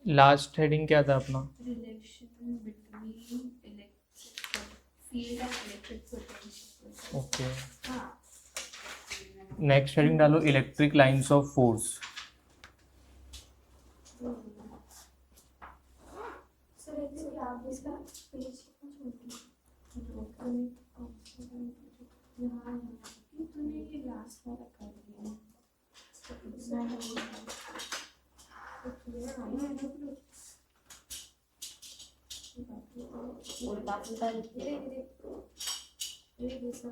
Last heading क्या था अपना? Relation between electric field and electric potential. Okay, हाँ, नेक्स्ट हेडिंग डालो electric lines of force. Sir actually आप इसका पेज यहाँ तूने ये लास्ट वाला कर दिया। उल्टा पुल्टा लिख धीरे दिया। धीरे धीरे दूसरा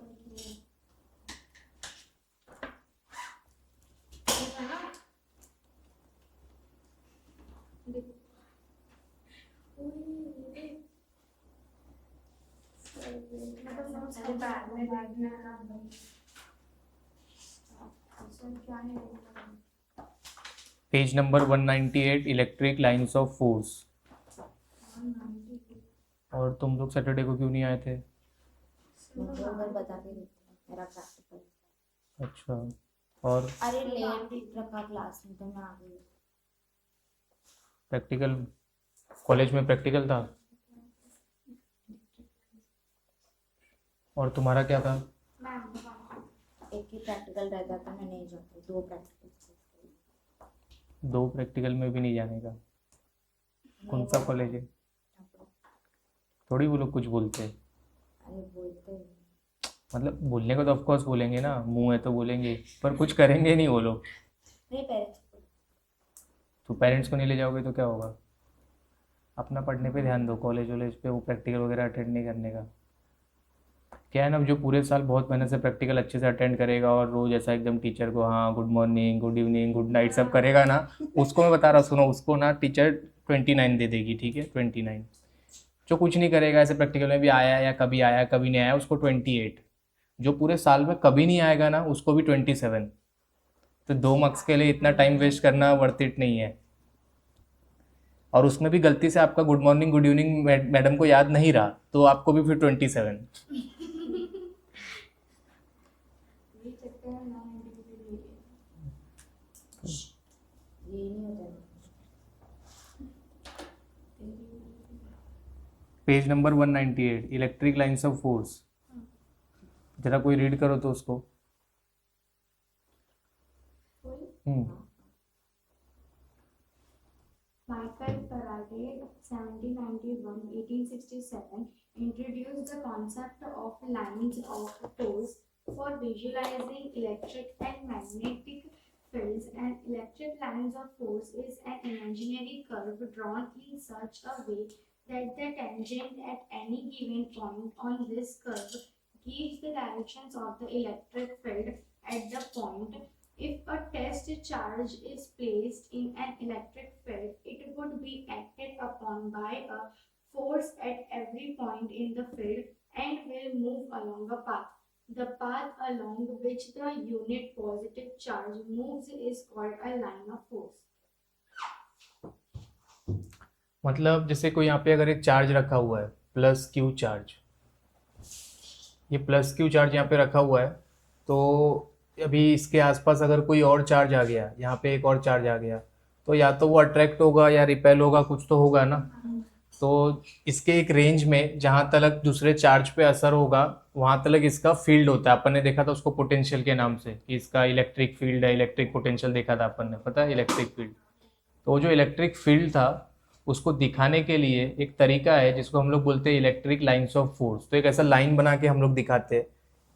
page number 198 electric lines of force. और तुम लोग सैटरडे को क्यों नहीं आए थे? मुझे उधर बता के देते हैं, मेरा प्रैक्टिकल। अच्छा, और अरे लेट रखा क्लास में तो मैं आ गई। प्रैक्टिकल कॉलेज में प्रैक्टिकल था और तुम्हारा क्या था? एक ही प्रैक्टिकल रहता था, मैं नहीं जाती। दो प्रैक्टिकल। दो प्रैक्टिकल में भी नहीं जाने का? कौन सा कॉलेज है? थोड़ी वो लोग कुछ बोलते हैं। अरे बोलते हैं। मतलब बोलने को तो ऑफ कोर्स बोलेंगे ना, मुंह है तो बोलेंगे, पर कुछ करेंगे नहीं वो लोग। नहीं पेरेंट्स को। तो पेरेंट्स को नहीं ले जाओगे तो क्या होगा? अपना पढ़ने पे ध्यान दो, कॉलेज वॉलेज पे वो प्रैक्टिकल वगैरह अटेंड नहीं करने का। क्या है ना, जो पूरे साल बहुत मेहनत से प्रैक्टिकल अच्छे से अटेंड करेगा और रोज ऐसा एकदम टीचर को हाँ good morning good evening good night सब करेगा ना, उसको मैं बता रहा सुनो, उसको ना टीचर 29 दे देगी, ठीक है 29। जो कुछ नहीं करेगा ऐसे प्रैक्टिकल में भी आया कभी नहीं आया, उसको 28। जो पूरे साल में कभी नहीं आएगा ना उसको भी 27। तो 2 मार्क्स के लिए इतना टाइम वेस्ट करना वर्थ इट नहीं है। और उसमें भी गलती से आपका good morning good evening madam को याद नहीं रहा तो आपको भी फिर 27। ये नहीं होता है। Page number 198 electric lines of force. जरा कोई रीड करो तो उसको। Michael Faraday, 1867, introduced the concept of lines of force for visualizing electric and magnetic fields. An electric lines of force is an imaginary curve drawn in such a way that the tangent at any given point on this curve gives the directions of the electric field at the point. If a test charge is placed in an electric field, it would be acted upon by a force at every point in the field and will move along a path. The path along which the unit positive charge moves is called a line of force. मतलब जैसे कोई यहाँ पे अगर एक charge रखा हुआ है प्लस क्यू चार्ज, ये प्लस क्यू चार्ज यहाँ पे रखा हुआ है, तो अभी इसके आसपास अगर कोई और चार्ज आ गया, यहाँ पे एक और चार्ज आ गया, तो या तो वो अट्रैक्ट होगा या रिपेल होगा, कुछ तो होगा ना। तो इसके एक रेंज में जहाँ तक दूसरे चार्ज पे असर होगा वहाँ तक इसका फील्ड होता है। अपन ने देखा था उसको पोटेंशियल के नाम से, कि इसका इलेक्ट्रिक फील्ड है, इलेक्ट्रिक पोटेंशियल देखा था अपन ने, पता है इलेक्ट्रिक फील्ड। तो जो इलेक्ट्रिक फील्ड था उसको दिखाने के लिए एक तरीका है जिसको हम लोग बोलते हैं इलेक्ट्रिक लाइंस ऑफ फोर्स। तो एक ऐसा लाइन बना के हम लोग दिखाते हैं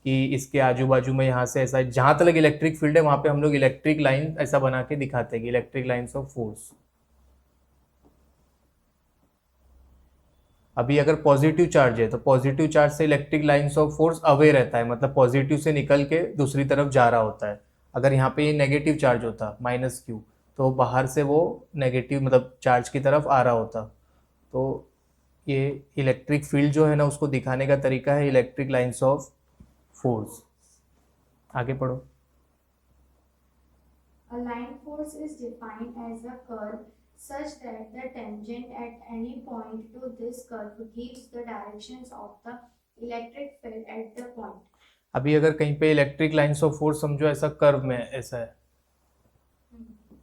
कि इसके आजू बाजू में यहाँ से ऐसा जहाँ तक इलेक्ट्रिक फील्ड है वहाँ पे हम लोग इलेक्ट्रिक लाइन ऐसा बना के दिखाते हैं कि इलेक्ट्रिक लाइंस ऑफ फोर्स। अभी अगर पॉजिटिव चार्ज है तो पॉजिटिव चार्ज से electric lines of force away रहता है, मतलब पॉजिटिव से निकल के दूसरी तरफ जा रहा होता है। अगर यहाँ पे ये नेगेटिव चार्ज होता माइनस क्यू, तो बाहर से वो नेगेटिव मतलब चार्ज की तरफ आ रहा होता। तो ये इलेक्ट्रिक फील्ड जो है ना उसको दिखाने का तरीका है इलेक्ट्रिक लाइंस ऑफ फोर्स। आगे पढ़ो। A line force is defined as a curve such that the tangent at any point to this curve gives the directions of the electric field at the point. अभी अगर कहीं पे electric lines of force समझो ऐसा curve में ऐसा है,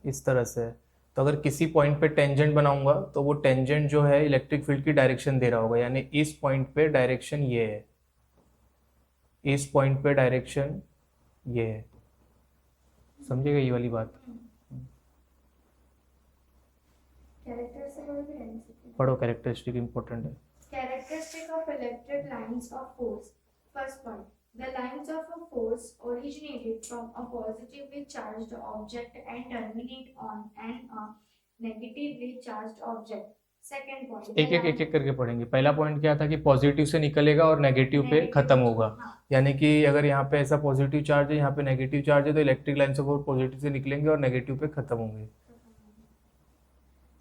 इस तरह से, तो अगर किसी पॉइंट पे टेंजेंट बनाऊंगा तो वो टेंजेंट जो है इलेक्ट्रिक फील्ड की डायरेक्शन दे रहा होगा, यानी इस पॉइंट पे डायरेक्शन ये है, इस पॉइंट पे डायरेक्शन ये है। समझेगा ये वाली बात? पढ़ो, कैरेक्टरिस्टिक इंपॉर्टेंट है। Characteristic of electric lines of force. First point, the lines of a force originated from a positively charged object and terminate on a negatively charged object. Second point, the एक एक करके पढ़ेंगे। पहला point क्या था कि positive से निकलेगा और नेगेटिव पे खत्म होगा। हाँ, यानी कि अगर यहाँ पे ऐसा पॉजिटिव चार्ज है, यहाँ पे नेगेटिव चार्ज है, तो इलेक्ट्रिक लाइन से फोर्स पॉजिटिव से निकलेंगे और नेगेटिव पे खत्म होंगे।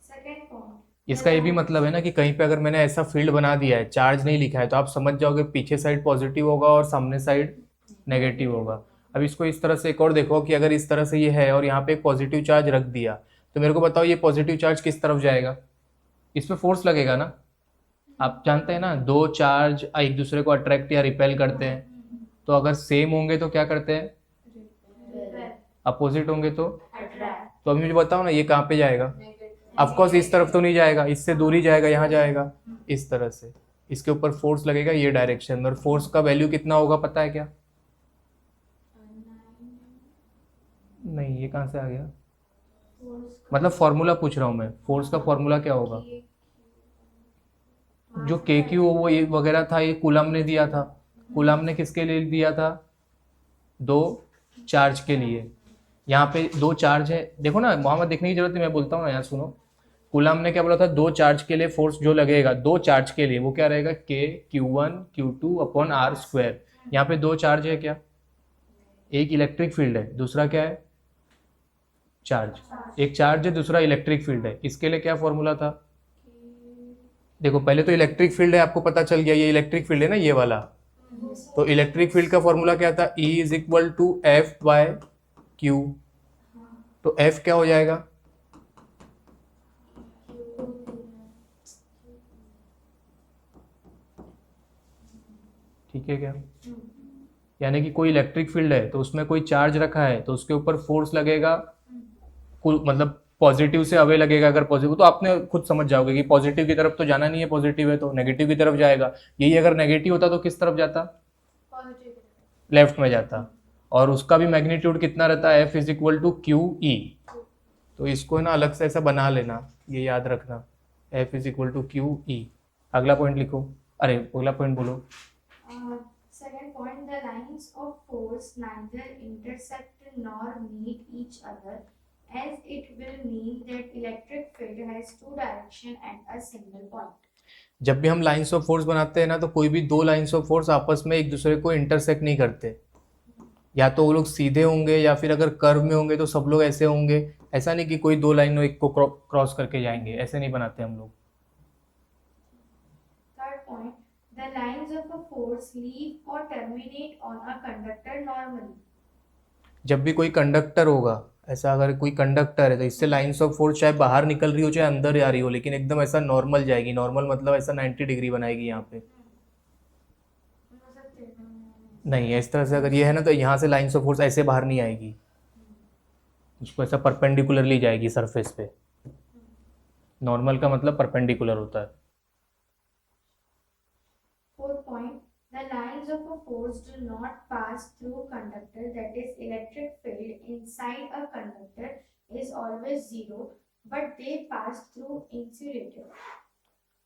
second point, इसका ये भी मतलब है ना कि कहीं पे अगर मैंने ऐसा फील्ड बना दिया है, चार्ज नहीं लिखा है, तो आप समझ जाओगे पीछे साइड पॉजिटिव होगा और सामने साइड नेगेटिव होगा। अब इसको इस तरह से एक और देखो कि अगर इस तरह से ये है और यहाँ पे एक पॉजिटिव चार्ज रख दिया, तो मेरे को बताओ ये पॉजिटिव चार्ज किस तरफ जाएगा? इस पे फोर्स लगेगा ना। आप जानते हैं ना, दो चार्ज एक दूसरे को अट्रैक्ट या रिपेल करते हैं, तो अगर सेम होंगे तो क्या करते हैं? अपोजिट होंगे तो? तो अभी मुझे बताओ ना, ये कहाँ पे जाएगा? ऑफकोर्स इस तरफ तो नहीं जाएगा, इससे दूर ही जाएगा, यहाँ जाएगा इस तरह से। इसके ऊपर फोर्स लगेगा ये डायरेक्शन में, और फोर्स का वैल्यू कितना होगा पता है क्या? नहीं, ये कहाँ से आ गया? मतलब फॉर्मूला पूछ रहा हूँ मैं, फोर्स का फॉर्मूला क्या होगा? जो के क्यू वो ये वगैरह था, ये कूलम ने दिया था। कूलम ने किसके लिए दिया था? दो चार्ज के लिए। यहाँ पे दो चार्ज है, देखो ना, वहां देखने की जरूरत नहीं, मैं बोलता हूँ ना, यहाँ सुनो। कूलम ने क्या बोला था? दो चार्ज के लिए फोर्स जो लगेगा, दो चार्ज के लिए, वो क्या रहेगा? के Q1 Q2 upon R square. यहाँ पे दो चार्ज है क्या? एक इलेक्ट्रिक फील्ड है, दूसरा क्या है? चार्ज। एक चार्ज है, दूसरा इलेक्ट्रिक फील्ड है। इसके लिए क्या फॉर्मूला था? देखो, पहले तो इलेक्ट्रिक फील्ड है, आपको पता चल गया ये इलेक्ट्रिक फील्ड है ना, ये वाला। तो इलेक्ट्रिक फील्ड का फॉर्मूला क्या था? E is equal to F by Q। तो F क्या हो जाएगा? ठीक है क्या? यानी कि कोई इलेक्ट्रिक फील्ड है तो उसमें कोई चार्ज रखा है, तो उसके ऊपर फोर्स लगेगा, मतलब पॉजिटिव से अवे लगेगा। अगर पॉजिटिव, तो आपने खुद समझ जाओगे कि पॉजिटिव की तरफ तो जाना नहीं है, पॉजिटिव है तो नेगेटिव की तरफ जाएगा। यही अगर नेगेटिव होता तो किस तरफ जाता? लेफ्ट में जाता। और उसका भी मैग्नीट्यूड कितना रहता है? F is equal to QE। तो इसको ना अलग से ऐसा बना लेना, ये याद रखना, F is equal to QE। अगला पॉइंट लिखो, अरे अगला पॉइंट बोलो। second point, the lines of force neither intersect nor meet each other, as it will mean that electric field has two direction and a single point. जब भी हम lines of force बनाते हैं ना, तो कोई भी दो लाइंस ऑफ फोर्स आपस में एक दूसरे को इंटरसेक्ट नहीं करते। या तो वो लोग सीधे होंगे, या फिर अगर कर्व में होंगे तो सब लोग ऐसे होंगे। ऐसा नहीं कि कोई दो लाइनों एक को क्रॉस करके जाएंगे, ऐसे नहीं बनाते हम लोग। Third point, the lines of a force leave or terminate on a conductor normally. जब भी कोई कंडक्टर होगा, ऐसा अगर कोई कंडक्टर है, तो इससे लाइंस ऑफ फोर्स चाहे बाहर निकल रही हो चाहे अंदर जा रही हो, लेकिन एकदम ऐसा नॉर्मल जाएगी। नॉर्मल मतलब ऐसा 90 डिग्री बनाएगी यहाँ पे। नहीं, इस तरह से अगर ये है ना, तो यहाँ से लाइंस ऑफ फोर्स ऐसे बाहर नहीं आएगी, उसको ऐसा परपेंडिकुलरली जाएगी सरफेस पे। नॉर्मल का मतलब परपेंडिकुलर होता है। Fourth point, the lines of a force do not pass through conductor, that is electric field inside a conductor is always zero, but they pass through insulator.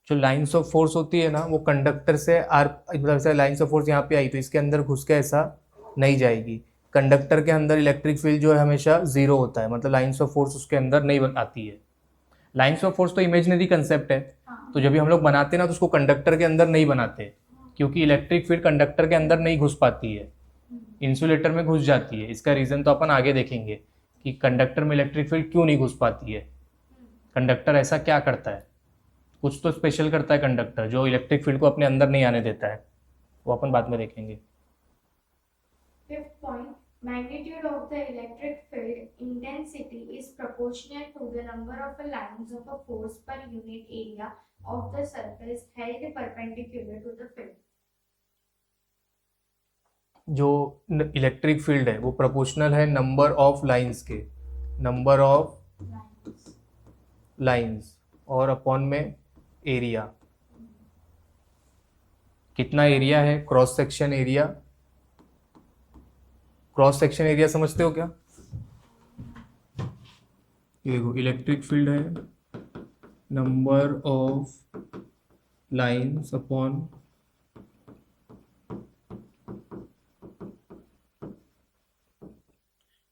जो lines of force होती है ना, वो conductor से मतलब ऐसा lines of force यहाँ पे आई तो इसके अंदर घुस के ऐसा नहीं जाएगी। कंडक्टर के अंदर इलेक्ट्रिक फील्ड जो है हमेशा जीरो होता है, मतलब लाइंस ऑफ फोर्स उसके अंदर नहीं आती है। लाइंस ऑफ फोर्स तो इमेजिनरी कंसेप्ट है, तो जब भी हम लोग बनाते हैं ना, तो उसको कंडक्टर के अंदर नहीं बनाते, क्योंकि इलेक्ट्रिक फील्ड कंडक्टर के अंदर नहीं घुस पाती है, इंसुलेटर में घुस जाती है। इसका रीज़न तो अपन आगे देखेंगे कि कंडक्टर में इलेक्ट्रिक फील्ड क्यों नहीं घुस पाती है। कंडक्टर ऐसा क्या करता है, कुछ तो स्पेशल करता है कंडक्टर, जो इलेक्ट्रिक फील्ड को अपने अंदर नहीं आने देता है, वो अपन बाद में देखेंगे। Fifth point, magnitude of the electric field intensity is proportional to the number of lines of a force per unit area of the surface held perpendicular to the field. जो इलेक्ट्रिक फील्ड है वो proportional है number of lines के, number of lines और upon में area. कितना area है? Cross section area. Cross section area समझते हो क्या? ये देखो इलेक्ट्रिक फील्ड है, नंबर ऑफ लाइंस अपॉन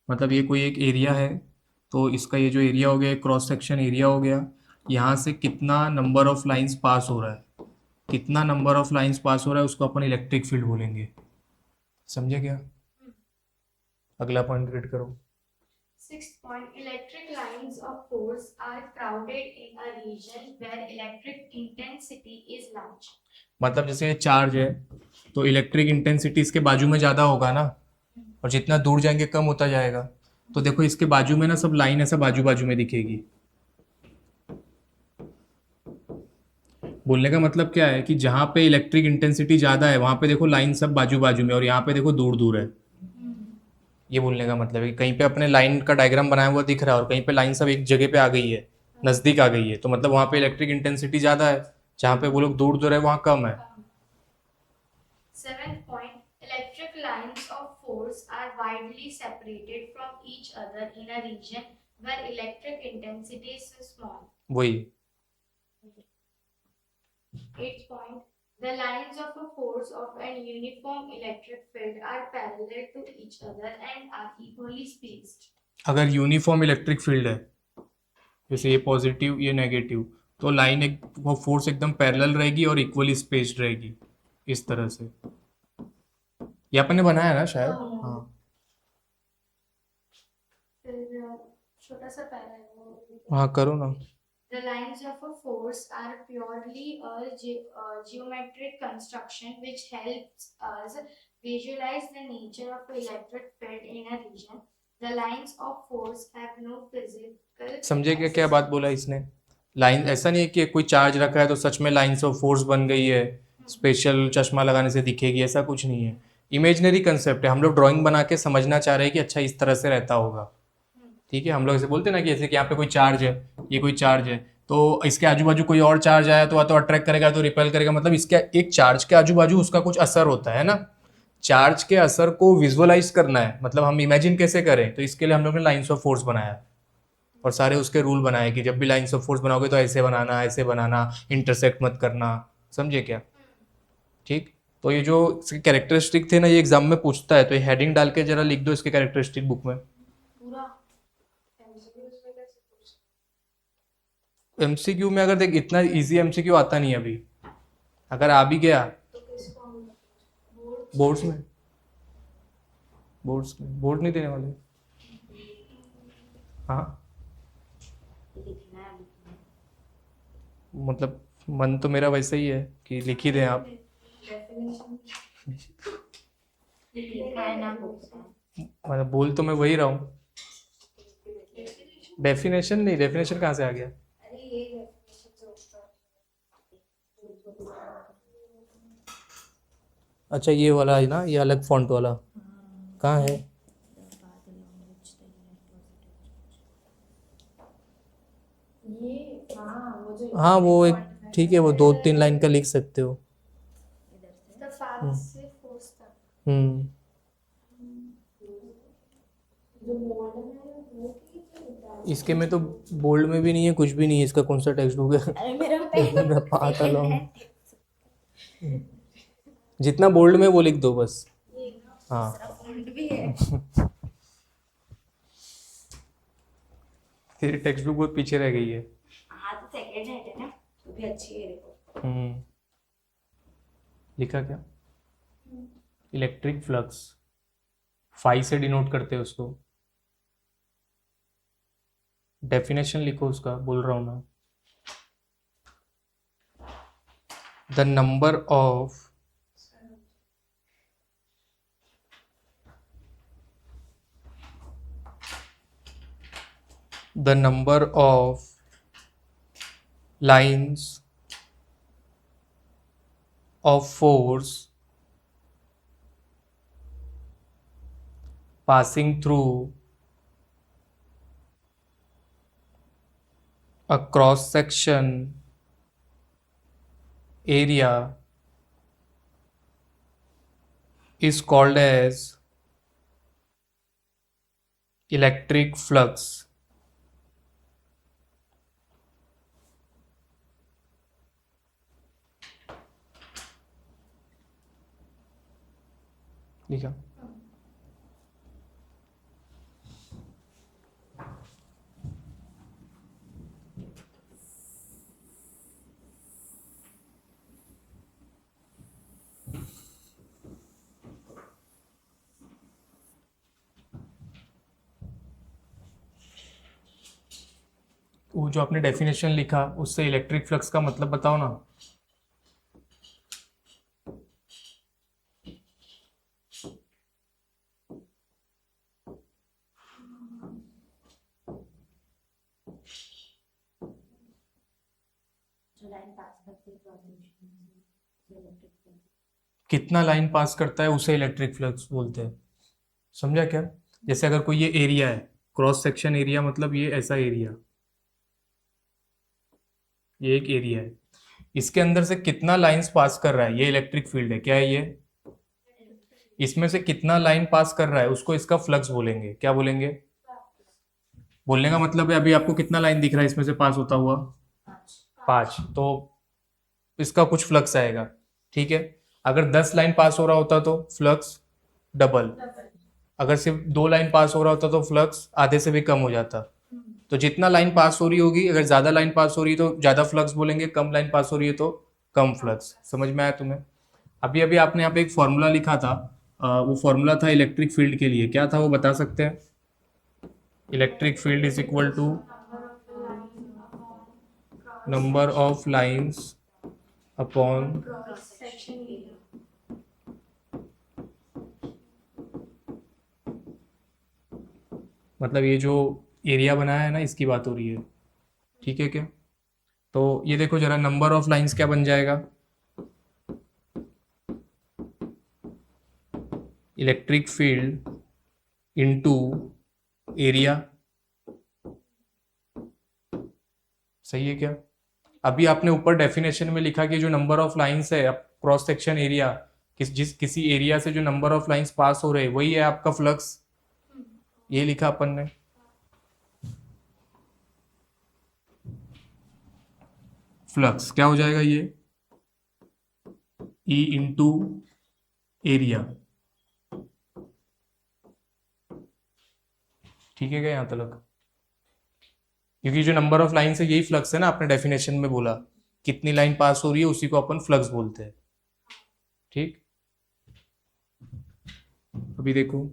मतलब ये कोई एक एरिया है, तो इसका ये जो एरिया हो गया क्रॉस सेक्शन एरिया हो गया। यहाँ से कितना नंबर ऑफ लाइंस पास हो रहा है, कितना नंबर ऑफ लाइंस पास हो रहा है उसको अपन इलेक्ट्रिक फील्ड बोलेंगे। समझे क्या? अगला पॉइंट रीड करो। Sixth point, electric lines of force are crowded in a region where electric intensity is large. मतलब जैसे ये चार्ज है तो इलेक्ट्रिक इंटेंसिटी इसके बाजू में ज़्यादा होगा ना, और जितना दूर जाएंगे कम होता जाएगा। तो देखो इसके बाजू में ना सब लाइन ऐसा बाजू बाजू में दिखेगी। बोलने का मतलब क्या है कि जहाँ पे इलेक्ट्रिक इंटेंसिटी ज़्यादा है वहाँ पे देखो लाइन सब बाजू बाजू में, और यहाँ पे देखो दूर दूर है। ये बोलने का मतलब है कि कहीं पे अपने लाइन का डायग्राम बनाया हुआ दिख रहा है और कहीं पे लाइन सब एक जगह पे आ गई है, नज़दीक आ गई है, तो मतलब वहाँ पे इलेक्ट्रिक इंटेंसिटी ज़्यादा है, जहाँ पे वो लोग दूर दूर है वहाँ कम है। Seventh point, electric lines of force are widely separated from each other in a region where electric intensity is small. वही। Eighth point, the lines of a force of an uniform electric field are parallel to each other and are equally spaced. अगर uniform electric field है, जैसे ये positive ये negative, तो line एक वो force एकदम पैरेलल रहेगी और इक्वली स्पेस्ड रहेगी इस तरह से। ये अपन ने बनाया ना शायद। हाँ फिर छोटा सा पैरा है वो। हाँ करो ना। The lines of a force are purely a geometric construction which helps us visualize the nature of the electric field in a region. The lines of force have no physical. समझे क्या क्या बात बोला इसने? लाइन ऐसा नहीं है कि कोई चार्ज रखा है तो सच में लाइंस ऑफ फोर्स बन गई है, स्पेशल चश्मा लगाने से दिखेगी, ऐसा कुछ नहीं है। इमेजनरी कंसेप्ट है, हम लोग ड्राइंग बना के समझना चाह रहे हैं कि अच्छा इस तरह से रहता होगा। ठीक है, हम लोग ऐसे बोलते हैं ना कि जैसे कि यहाँ पे कोई चार्ज है, ये कोई चार्ज है, तो इसके आजू बाजू कोई और चार्ज आया तो अट्रैक्ट करेगा तो रिपेल करेगा, मतलब इसके एक चार्ज के आजू बाजू उसका कुछ असर होता है ना। चार्ज के असर को विजुअलाइज करना है, मतलब हम इमेजिन कैसे करें, तो इसके लिए हम लोग ने लाइंस ऑफ फोर्स बनाया और सारे उसके रूल बनाए कि जब भी लाइंस ऑफ फोर्स बनाओगे तो ऐसे बनाना, इंटरसेक्ट मत करना। समझे क्या? ठीक, तो ये जो इसके कैरेक्टरिस्टिक थे ना, ये एग्जाम में पूछता है, तो ये हेडिंग डाल के जरा लिख दो इसके कैरेक्टरिस्टिक बुक में। पूरा एमसीक्यू में अगर देख इतना इजी एमसीक्यू आता नहीं है अभी, अगर आ भी गया बोर्ड्स में, बोर्ड नहीं देने वाले। हाँ लिखना है मतलब मन तो मेरा वैसा ही है कि लिख ही दें आप। लिखा है ना बुक में। मतलब बोल तो मैं वही रहा हूँ। डेफिनेशन नहीं, डेफिनेशन कहाँ से आ गया? अच्छा ये वाला है ना, ये अलग फॉन्ट वाला कहाँ है? ये वो जो हाँ वो एक ठीक है, वो 2-3 लाइन का लिख सकते हो। the fast से force तक हम्म जो मोड है वो की इसके में तो बोल्ड में भी नहीं है, कुछ भी नहीं है, इसका कौन सा टेक्स्ट बुक है? अरे मेरा मेरा पाता लो, जितना बोल्ड में वो लिख दो बस। हाँ फॉन्ट भी है। तेरी टेक्स्ट बुक बहुत पीछे रह गई है। हाँ तो सेकंड है ना, तो भी अच्छी है देखो। लिखा क्या? इलेक्ट्रिक फ्लक्स, फाई से डिनोट करते हैं उसको। डेफिनेशन लिखो उसका, बोल रहा हूँ मैं। The number of lines of force passing through a cross section area is called as electric flux. लिखा। वो जो आपने डेफिनेशन लिखा उससे इलेक्ट्रिक फ्लक्स का मतलब बताओ ना। जो लाइन पास करती है क्रॉस सेक्शन से इलेक्ट्रिक फील्ड। कितना लाइन पास करता है उसे इलेक्ट्रिक फ्लक्स बोलते हैं। समझा क्या? जैसे अगर कोई ये एरिया है, क्रॉस सेक्शन एरिया मतलब ये ऐसा एरिया, ये एक एरिया है, इसके अंदर से कितना लाइंस पास कर रहा है ये इलेक्ट्रिक फील्ड है। क्या है ये? इसमें से कितना लाइन पास कर रहा है उसको इसका फ्लक्स बोलेंगे। क्या बोलेंगे? बोलने का मतलब है अभी आपको कितना लाइन दिख रहा है इसमें से पास होता हुआ? 5। तो इसका कुछ फ्लक्स आएगा। ठीक है, अगर 10 लाइन पास हो रहा होता तो फ्लक्स डबल, अगर सिर्फ 2 लाइन पास हो रहा होता तो फ्लक्स आधे से भी कम हो जाता। तो जितना लाइन पास हो रही होगी, अगर ज्यादा लाइन पास हो रही है तो ज्यादा फ्लक्स बोलेंगे, कम लाइन पास हो रही है तो कम फ्लक्स। समझ में आया तुम्हें? अभी अभी आपने यहाँ पे एक फॉर्मूला लिखा था, वो फॉर्मूला था इलेक्ट्रिक फील्ड के लिए। क्या था वो बता सकते हैं? Electric field is equal to number of lines upon cross section area. मतलब ये जो एरिया बनाया है ना इसकी बात हो रही है। ठीक है क्या? तो ये देखो जरा, नंबर ऑफ लाइंस क्या बन जाएगा? Electric field into area. सही है क्या? अभी आपने ऊपर डेफिनेशन में लिखा कि जो नंबर ऑफ लाइंस है क्रॉस सेक्शन एरिया, किसी एरिया से जो नंबर ऑफ लाइंस पास हो रहे वही है आपका फ्लक्स। ये लिखा अपन ने। फ्लक्स क्या हो जाएगा ये? E into area. ठीक है क्या यहां तक? क्योंकि जो नंबर ऑफ लाइन है यही फ्लक्स है ना, आपने डेफिनेशन में बोला कितनी लाइन पास हो रही है उसी को अपन फ्लक्स बोलते हैं। ठीक, अभी देखो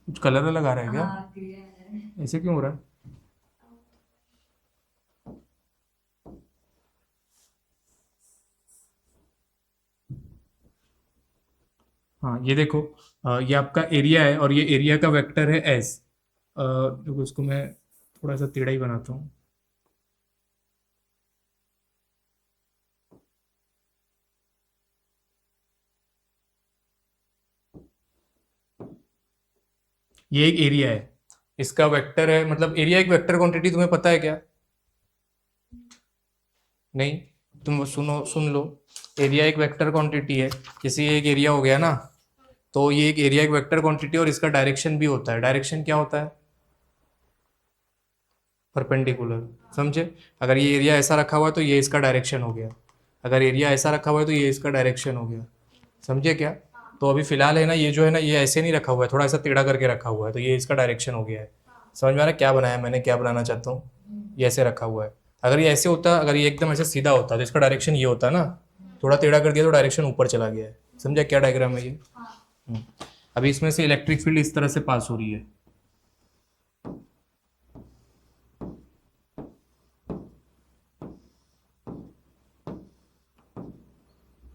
कुछ कलर लगा रहा है क्या? ऐसे क्यों हो रहा है? हाँ ये देखो, ये आपका एरिया है और ये एरिया का वेक्टर है एस। देखो इसको मैं थोड़ा सा टेढ़ा ही बनाता हूँ। ये एक एरिया है, इसका वेक्टर है, मतलब एरिया एक वेक्टर क्वांटिटी, तुम्हें पता है क्या? नहीं? तुम सुन लो, एरिया एक वेक्टर क्वांटिटी है। जैसे ये एक एरिया हो गया ना, तो ये एक एरिया एक वेक्टर क्वांटिटी और इसका डायरेक्शन भी होता है। डायरेक्शन क्या होता है? परपेंडिकुलर। समझे? अगर ये एरिया ऐसा रखा हुआ है तो ये इसका डायरेक्शन हो गया, अगर एरिया ऐसा रखा हुआ है तो ये इसका डायरेक्शन हो गया। समझे क्या? तो अभी फिलहाल है ना, ये जो है ना ये ऐसे नहीं रखा हुआ है, थोड़ा सा टेढ़ा करके रखा हुआ है, तो ये इसका डायरेक्शन हो गया है। समझ में आ रहा है क्या बनाया मैंने, क्या बनाना चाहता हूँ? ये ऐसे रखा हुआ है। अगर ये ऐसे होता, अगर ये एकदम ऐसे सीधा होता तो इसका डायरेक्शन ये होता ना, थोड़ा टेढ़ा कर दिया तो डायरेक्शन ऊपर चला गया है। समझा क्या डायग्राम है ये? अभी इसमें से इलेक्ट्रिक फील्ड इस तरह से पास हो रही है।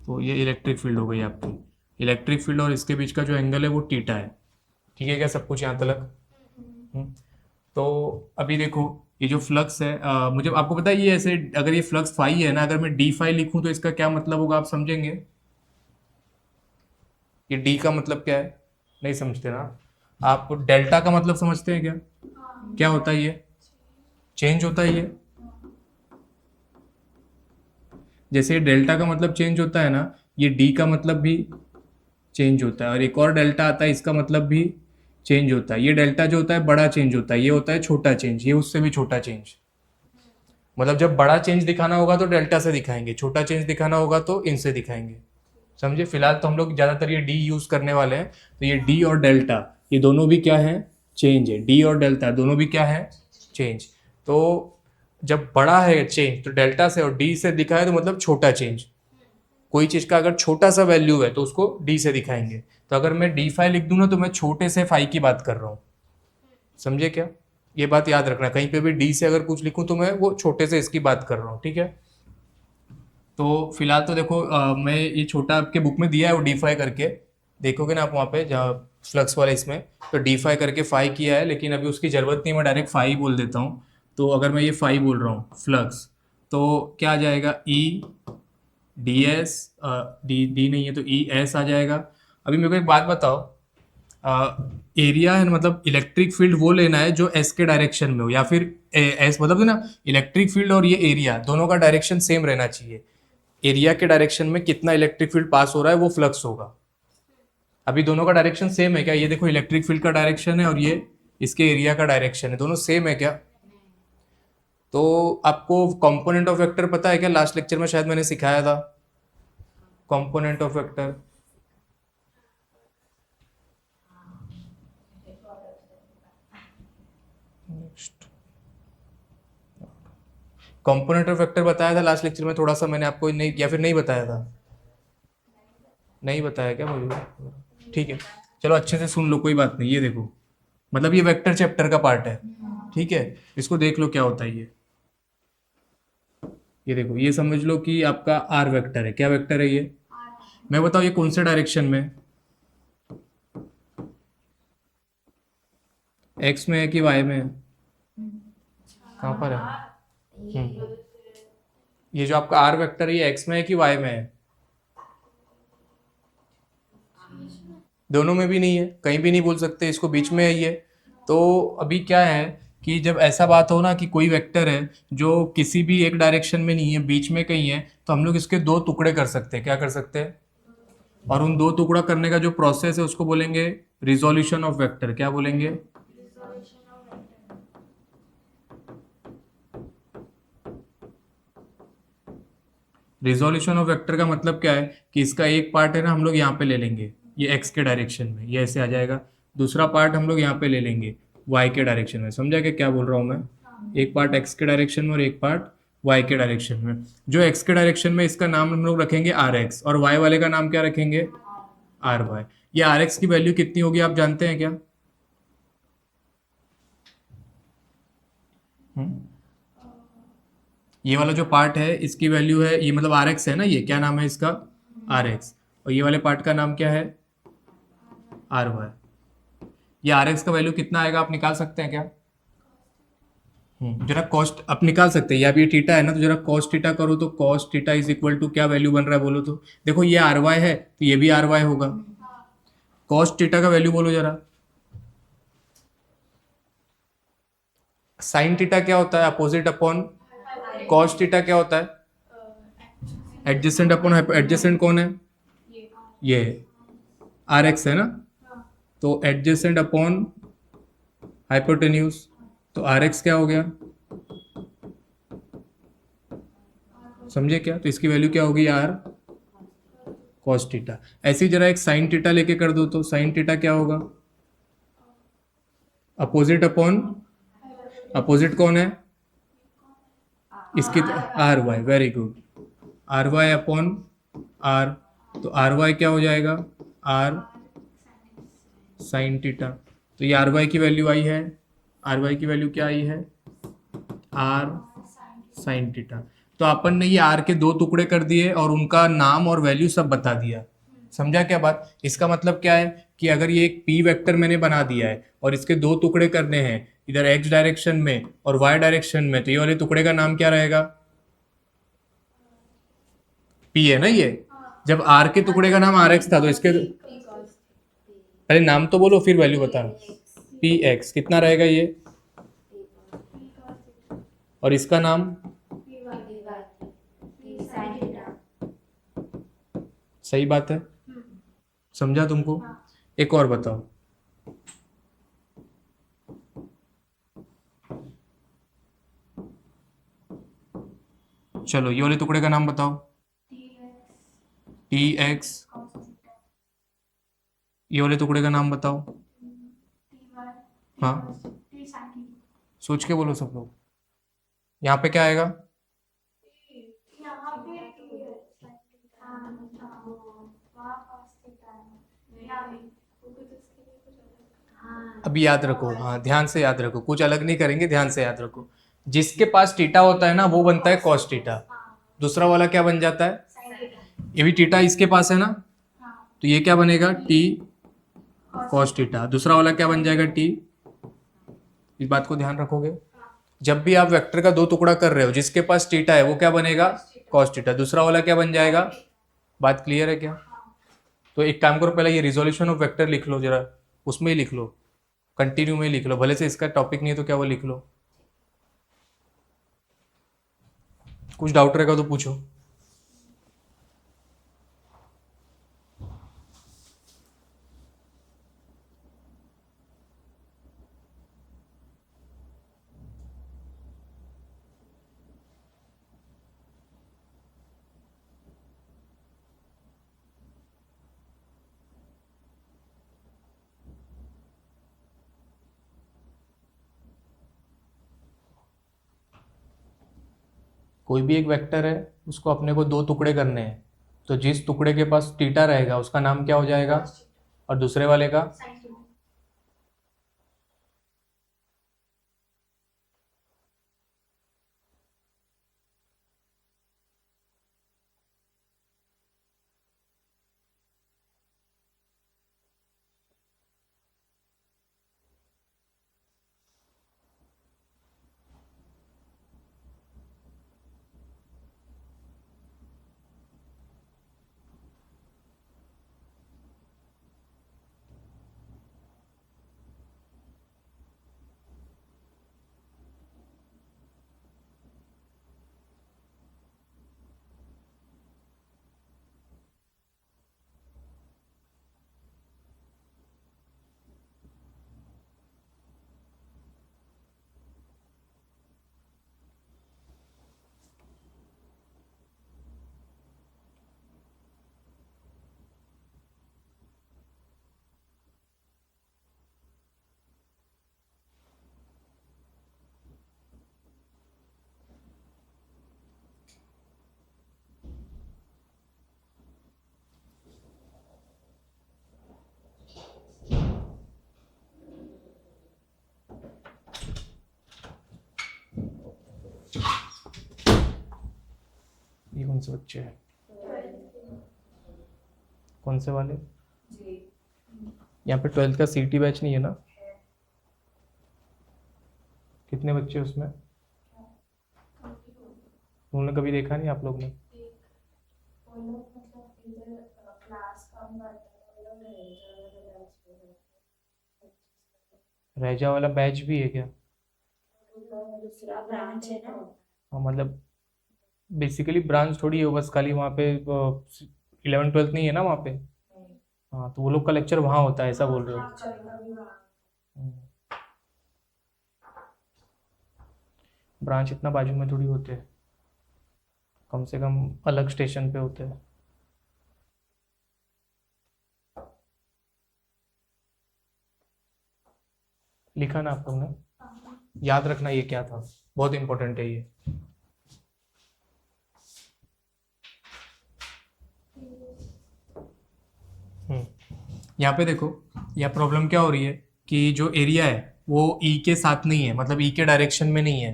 तो ये इलेक्ट्रिक फील्ड हो गई आपकी। इलेक्ट्रिक फील्ड और इसके बीच का जो एंगल है वो थीटा है। ठीक है क्या सब कुछ यहाँ तक? तो अभी देखो ये जो फ्लक्स है मुझे आपको पता है ये ऐसे अगर ये फ्लक्स फाई है ना, अगर मैं डी फाई लिखूं तो इसका क्या मतलब होगा आप समझेंगे? ये डी का मतलब क्या है? नहीं समझते ना आप? डेल्टा का मतलब समझते हैं क्या? क्या होता है ये? चेंज होता है ये। जैसे डेल्टा का मतलब चेंज होता है ना, ये डी का मतलब भी चेंज होता है, और एक और डेल्टा आता है इसका मतलब भी चेंज होता है। ये डेल्टा जो होता है बड़ा चेंज होता है, ये होता है छोटा चेंज, ये उससे भी छोटा चेंज। मतलब जब बड़ा चेंज दिखाना होगा तो डेल्टा से दिखाएंगे, छोटा चेंज दिखाना होगा तो इनसे दिखाएंगे। समझे? फिलहाल तो हम लोग ज्यादातर ये डी यूज करने वाले हैं। तो ये डी और डेल्टा ये दोनों भी क्या है? चेंज है। डी और डेल्टा दोनों भी क्या है? चेंज। तो जब बड़ा है चेंज तो डेल्टा से और डी से दिखाए तो मतलब छोटा चेंज। कोई चीज का अगर छोटा सा वैल्यू है तो उसको डी से दिखाएंगे। तो अगर मैं डी फाई लिख दूं ना तो मैं छोटे से फाई की बात कर रहा हूं। समझे क्या? ये बात याद रखना, कहीं पे भी डी से अगर कुछ लिखूं तो मैं वो छोटे से इसकी बात कर रहा हूं। ठीक है? तो फिलहाल तो देखो मैं ये छोटा आपके बुक में दिया है वो डी फाई करके, देखोगे ना आप वहाँ पे जहाँ फ्लक्स वाले इसमें, तो डी फाई करके फाई किया है, लेकिन अभी उसकी ज़रूरत नहीं, मैं डायरेक्ट फाई बोल देता हूँ। तो अगर मैं ये फाई बोल रहा हूँ फ्लक्स, तो क्या आ जाएगा? E D S, D D नहीं है तो ई एस आ जाएगा। अभी मेरे को एक बात बताओ, एरिया है मतलब इलेक्ट्रिक फील्ड वो लेना है जो एस के डायरेक्शन में हो, या फिर एस मतलब ना इलेक्ट्रिक फील्ड और ये एरिया दोनों का डायरेक्शन सेम रहना चाहिए। एरिया के डायरेक्शन में कितना इलेक्ट्रिक फील्ड पास हो रहा है वो फ्लक्स होगा। अभी दोनों का डायरेक्शन सेम है क्या? ये देखो इलेक्ट्रिक फील्ड का डायरेक्शन है और ये इसके एरिया का डायरेक्शन है, दोनों सेम है क्या? तो आपको कंपोनेंट ऑफ वेक्टर पता है क्या? लास्ट लेक्चर में शायद मैंने सिखाया था component of vector. Component of vector बताया था लास्ट लेक्चर में, थोड़ा सा मैंने आपको नहीं, या फिर नहीं बताया था? नहीं बताया क्या मुझे? ठीक है चलो अच्छे से सुन लो, कोई बात नहीं। ये देखो मतलब ये वेक्टर चैप्टर का पार्ट है। ठीक है, इसको देख लो क्या होता है ये देखो, ये समझ लो कि आपका आर वेक्टर है। क्या वेक्टर है ये? मैं बताओ ये कौन से डायरेक्शन में? एक्स में है कि वाई में है? कहाँ पर है? ये जो आपका आर वेक्टर है ये एक्स में है कि वाई में है? दोनों में भी नहीं है, कहीं भी नहीं बोल सकते, इसको बीच में है ये। तो अभी क्या है कि जब ऐसा बात हो ना कि कोई वेक्टर है जो किसी भी एक डायरेक्शन में नहीं है, बीच में कहीं है, तो हम लोग इसके दो टुकड़े कर सकते हैं। क्या कर सकते हैं? और उन दो टुकड़ा करने का जो प्रोसेस है उसको बोलेंगे रिजोल्यूशन ऑफ वेक्टर। क्या बोलेंगे? रिजोल्यूशन ऑफ वेक्टर का मतलब क्या है कि इसका एक पार्ट है ना हम लोग यहाँ पे ले लेंगे, ये एक्स के डायरेक्शन में, ये ऐसे आ जाएगा। दूसरा पार्ट हम लोग यहाँ पे ले लेंगे वाई के डायरेक्शन में। समझा क्या बोल रहा हूँ मैं? एक पार्ट एक्स के डायरेक्शन में और एक पार्ट वाई के डायरेक्शन में। जो एक्स के डायरेक्शन में इसका नाम हम लोग रखेंगे आर एक्स, और वाई वाले का नाम क्या रखेंगे? R y. ये आर एक्स की वैल्यू कितनी होगी आप जानते हैं क्या? ये वाला जो पार्ट है इसकी वैल्यू है, ये मतलब आर एक्स है ना, ये क्या नाम है इसका? R x. और ये वाले पार्ट का नाम क्या है? R y. ये आर एक्स का वैल्यू कितना आएगा आप निकाल सकते हैं क्या? जरा कॉस्ट आप निकाल सकते हैं, या ये थीटा है ना, तो जरा कॉस थीटा करो तो cos theta is equal to क्या वैल्यू बन रहा है बोलो तो? देखो ये आर वाई है तो ये भी आर वाई होगा। कॉस थीटा का वैल्यू बोलो जरा। साइन थीटा क्या होता है? Opposite upon. कॉस थीटा क्या होता है? एडजेसेंट अपॉन एडजेसेंट कौन है? ये आर एक्स है ना, तो एडजेसेंट अपॉन हाइपोटेन्यूज, तो आर एक्स क्या हो गया? समझे क्या? तो इसकी वैल्यू क्या होगी? R cos theta. ऐसी जरा एक साइन थीटा लेके कर दो, तो साइन थीटा क्या होगा? अपोजिट अपॉन, अपोजिट कौन है इसकी? R y. Very good, r y upon r, तो आर वाई क्या हो जाएगा? R sine theta. तो ये आर वाई की वैल्यू आई है, आर वाई की वैल्यू क्या आई है? R sine theta. तो तो अपन ने ये आर के 2 टुकड़े कर दिए और उनका नाम और वैल्यू सब बता दिया। समझा क्या बात? इसका मतलब क्या है कि अगर ये एक पी वेक्टर मैंने बना दिया है और इसके 2 टुकड़े करने हैं, इधर एक्स डायरेक्शन में और वाई डायरेक्शन में, तो ये वाले टुकड़े का नाम क्या रहेगा? पी है ना ये। जब आर के टुकड़े का नाम आर एक्स था तो इसके पहले नाम तो बोलो फिर वैल्यू बताना। पी एक्स कितना रहेगा ये, और इसका नाम सही बात है, समझा तुमको? एक और बताओ। चलो ये वाले टुकड़े का नाम बताओ। T x. ये वाले टुकड़े का नाम बताओ। हाँ, सोच के बोलो सब लोग। यहाँ पे क्या आएगा? अभी याद रखो, हाँ ध्यान से याद रखो, कुछ अलग नहीं करेंगे, ध्यान से याद रखो। जिसके पास टीटा होता है ना वो बनता है कॉस टीटा, दूसरा वाला क्या बन जाता है? ये भी टीटा इसके पास है ना, तो ये क्या बनेगा? T cos theta. दूसरा वाला क्या बन जाएगा? टी। इस बात को ध्यान रखोगे। जब भी आप वेक्टर का 2 टुकड़ा कर रहे हो, जिसके पास टीटा है वो क्या बनेगा? Cos theta. दूसरा वाला क्या बन जाएगा? बात क्लियर है क्या? तो एक काम करो, पहले ये रिजोल्यूशन ऑफ वेक्टर लिख लो जरा, उसमें ही लिख लो, कंटिन्यू में ही लिख लो, भले से इसका टॉपिक नहीं है तो क्या वो लिख लो। कुछ डाउट रहेगा तो पूछो। कोई भी एक वेक्टर है, उसको अपने को 2 टुकड़े करने हैं, तो जिस टुकड़े के पास थीटा रहेगा उसका नाम क्या हो जाएगा, और दूसरे वाले का? ये कौन से बच्चे हैं? कौन से वाले? यहाँ पे 12th का सीटी बैच नहीं है ना? कितने बच्चे उसमें? उन्होंने कभी देखा नहीं आप लोग ने? रैजा वाला बैच भी है क्या? दूसरा ब्रांच है ना। हाँ, मतलब बेसिकली ब्रांच थोड़ी है, बस खाली वहाँ पे 11th-12th नहीं है ना वहाँ पे। हाँ, तो वो लोग का लेक्चर वहाँ होता है, ऐसा बोल रहे हो? ब्रांच इतना बाजू में थोड़ी होते हैं, कम से कम अलग स्टेशन पे होते हैं। लिखा ना आप लोग ने? याद रखना ये क्या था, बहुत इंपॉर्टेंट है ये। यहाँ पे देखो, यह प्रॉब्लम क्या हो रही है कि जो एरिया है वो ई के साथ नहीं है, मतलब ई के डायरेक्शन में नहीं है,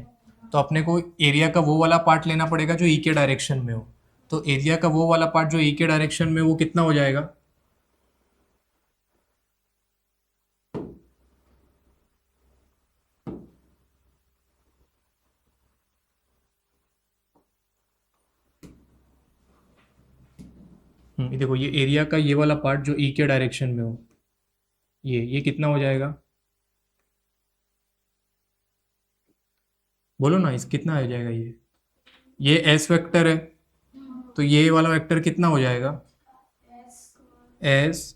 तो अपने को एरिया का वो वाला पार्ट लेना पड़ेगा जो ई के डायरेक्शन में हो। तो एरिया का वो वाला पार्ट जो ई के डायरेक्शन में वो कितना हो जाएगा? ये देखो, ये एरिया का ये वाला पार्ट जो ई के डायरेक्शन में हो, ये कितना हो जाएगा? बोलो ना, इस कितना हो जाएगा? ये एस वेक्टर है, तो ये वाला वेक्टर कितना हो जाएगा? S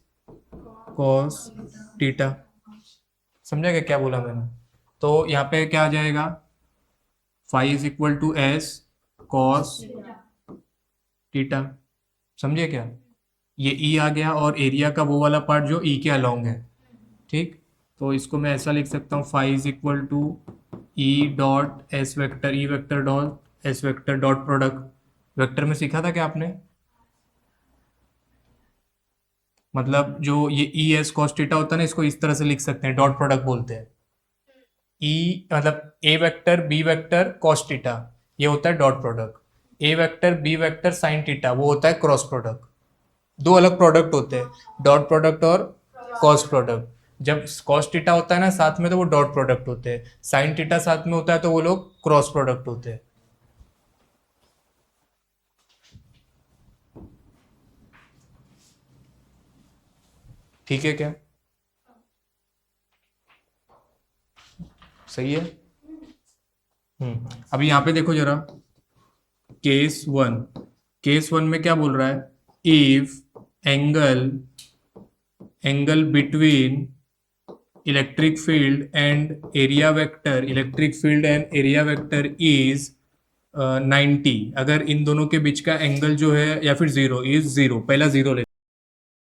cos theta. समझा क्या क्या बोला मैंने? तो यहाँ पे क्या आ जाएगा? Phi is equal to s cos theta. समझे क्या? ये ई आ गया और एरिया का वो वाला पार्ट जो ई के अलोंग है। ठीक, तो इसको मैं ऐसा लिख सकता हूँ, phi is equal to e dot s vector, e vector dot s vector dot product. Vector में सीखा था क्या आपने? मतलब जो ये ई एस कॉस थीटा होता है ना, इसको इस तरह से लिख सकते हैं, डॉट प्रोडक्ट बोलते हैं। ई मतलब A vector B vector cos theta, ये होता है dot product. A vector B vector sine theta, वो होता है क्रॉस प्रोडक्ट। दो अलग प्रोडक्ट होते हैं, डॉट प्रोडक्ट और कॉस प्रोडक्ट। जब कॉस थीटा होता है ना साथ में, तो वो डॉट प्रोडक्ट होते हैं। साइन थीटा साथ में होता है तो वो लोग क्रॉस प्रोडक्ट होते हैं। ठीक है क्या? सही है। अभी यहाँ पे देखो जरा, केस वन में क्या बोल रहा है? If angle between electric field and area vector is 90, अगर इन दोनों के बीच का एंगल जो है या फिर जीरो इज जीरो, पहला जीरो ले